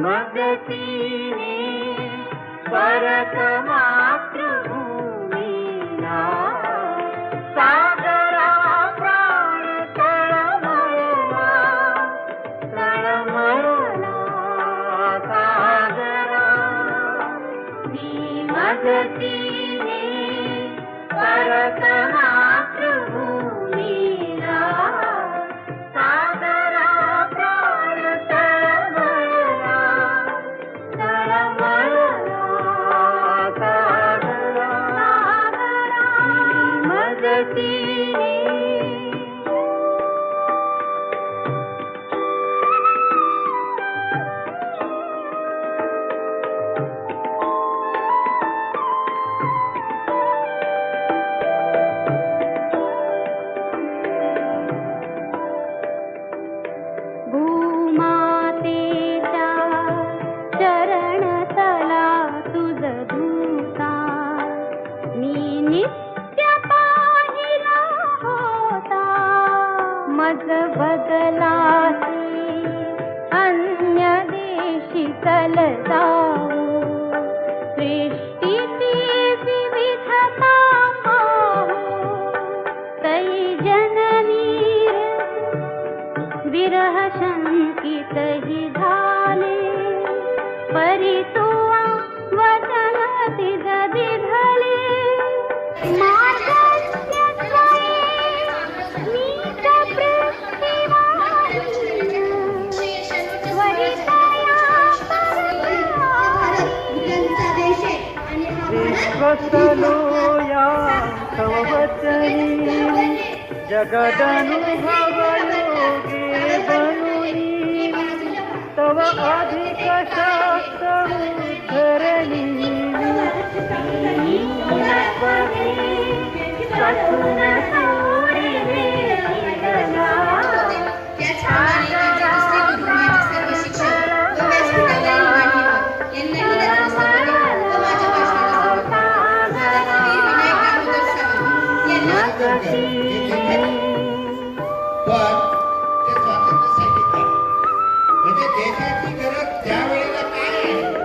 मदतीने परत मातृभूमीला सागरा प्राण तळमळला तळमळला सागरा मी मदतीने परत मातृभूमीला सागरा प्राण तळमळला तळमळला सागरा मी मदतीने मज बदलासी अन्य देशी चलताऊ सृष्टीची विविधता पाहू तै जननी विरह शंकित ही झाले परी तू वचन तिज दिधले विश्वसलोया तव वचनी जगदनुभव योगे बनुनी तव अधिक शास्त्र उद्धरणी ससुन सूरी वेदना पण ते स्वातंत्र्यासाठी म्हणजे देशाची गरज त्यावेळेला काय आहे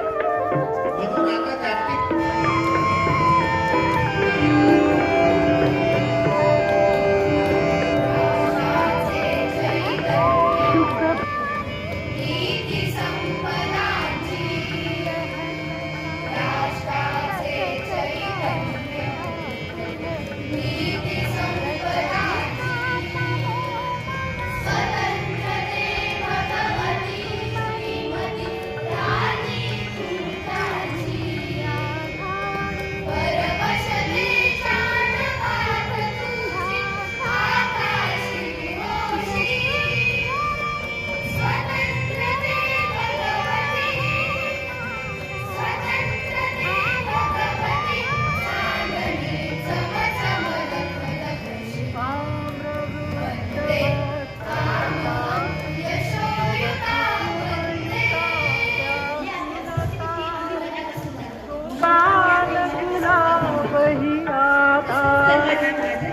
म्हणून आता जागतिक